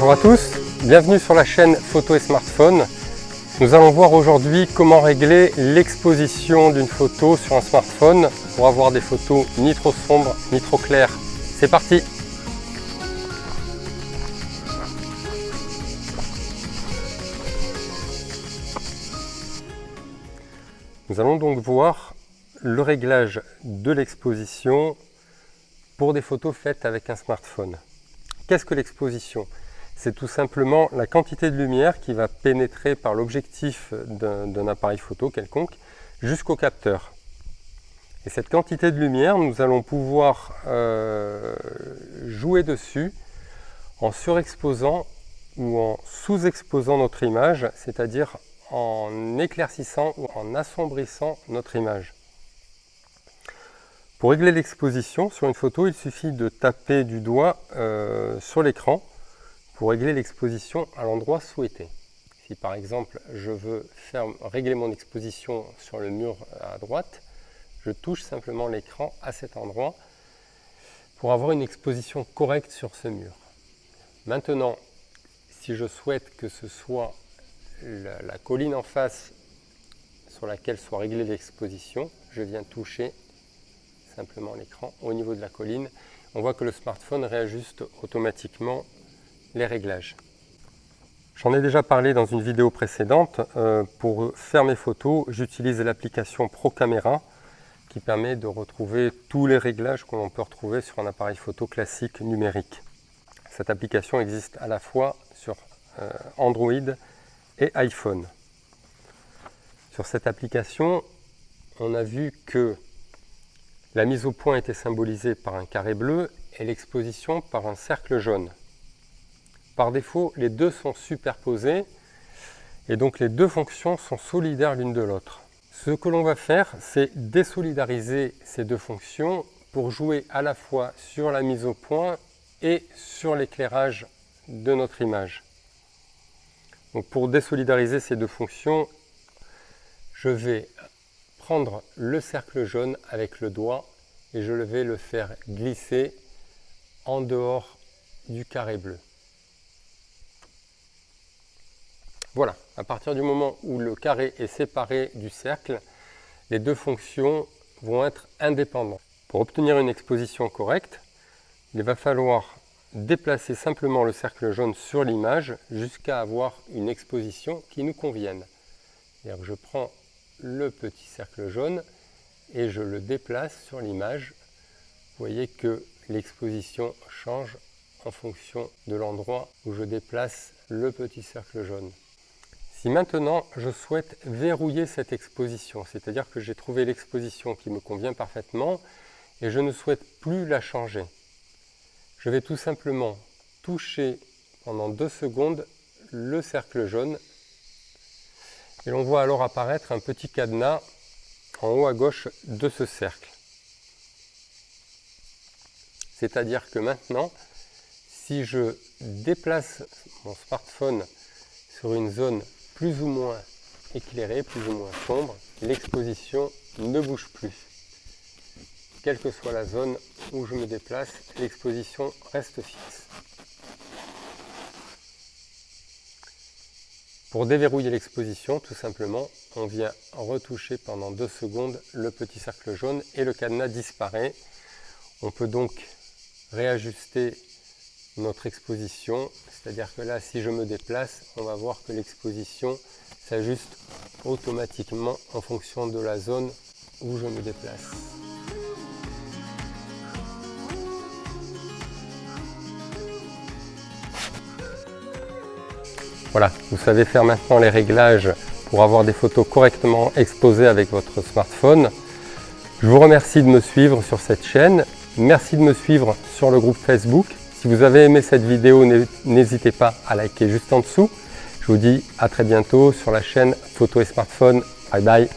Bonjour à tous, bienvenue sur la chaîne Photo et Smartphone. Nous allons voir aujourd'hui comment régler l'exposition d'une photo sur un smartphone pour avoir des photos ni trop sombres ni trop claires. C'est parti! Nous allons donc voir le réglage de l'exposition pour des photos faites avec un smartphone. Qu'est-ce que l'exposition? C'est tout simplement la quantité de lumière qui va pénétrer par l'objectif d'un appareil photo quelconque jusqu'au capteur. Et cette quantité de lumière, nous allons pouvoir jouer dessus en surexposant ou en sous-exposant notre image, c'est-à-dire en éclaircissant ou en assombrissant notre image. Pour régler l'exposition sur une photo, il suffit de taper du doigt sur l'écran pour régler l'exposition à l'endroit souhaité. Si par exemple je veux régler mon exposition sur le mur à droite, je touche simplement l'écran à cet endroit pour avoir une exposition correcte sur ce mur. Maintenant, si je souhaite que ce soit la colline en face sur laquelle soit réglée l'exposition, je viens toucher simplement l'écran au niveau de la colline. On voit que le smartphone réajuste automatiquement les réglages. J'en ai déjà parlé dans une vidéo précédente. Pour faire mes photos, j'utilise l'application ProCamera qui permet de retrouver tous les réglages que l'on peut retrouver sur un appareil photo classique numérique. Cette application existe à la fois sur Android et iPhone. Sur cette application, on a vu que la mise au point était symbolisée par un carré bleu et l'exposition par un cercle jaune. Par défaut, les deux sont superposés et donc les deux fonctions sont solidaires l'une de l'autre. Ce que l'on va faire, c'est désolidariser ces deux fonctions pour jouer à la fois sur la mise au point et sur l'éclairage de notre image. Donc pour désolidariser ces deux fonctions, je vais prendre le cercle jaune avec le doigt et je vais le faire glisser en dehors du carré bleu. Voilà, à partir du moment où le carré est séparé du cercle, les deux fonctions vont être indépendantes. Pour obtenir une exposition correcte, il va falloir déplacer simplement le cercle jaune sur l'image jusqu'à avoir une exposition qui nous convienne. C'est-à-dire que je prends le petit cercle jaune et je le déplace sur l'image. Vous voyez que l'exposition change en fonction de l'endroit où je déplace le petit cercle jaune. Si maintenant je souhaite verrouiller cette exposition, c'est-à-dire que j'ai trouvé l'exposition qui me convient parfaitement et je ne souhaite plus la changer, je vais tout simplement toucher pendant 2 secondes le cercle jaune et l'on voit alors apparaître un petit cadenas en haut à gauche de ce cercle. C'est-à-dire que maintenant, si je déplace mon smartphone sur une zone plus ou moins éclairée, plus ou moins sombre, l'exposition ne bouge plus. Quelle que soit la zone où je me déplace, l'exposition reste fixe. Pour déverrouiller l'exposition, tout simplement, on vient retoucher pendant 2 secondes le petit cercle jaune et le cadenas disparaît. On peut donc réajuster notre exposition, c'est-à-dire que là, si je me déplace, on va voir que l'exposition s'ajuste automatiquement en fonction de la zone où je me déplace. Voilà, vous savez faire maintenant les réglages pour avoir des photos correctement exposées avec votre smartphone. Je vous remercie de me suivre sur cette chaîne. Merci de me suivre sur le groupe Facebook. Si vous avez aimé cette vidéo, n'hésitez pas à liker juste en dessous. Je vous dis à très bientôt sur la chaîne Photo et Smartphone. Bye bye.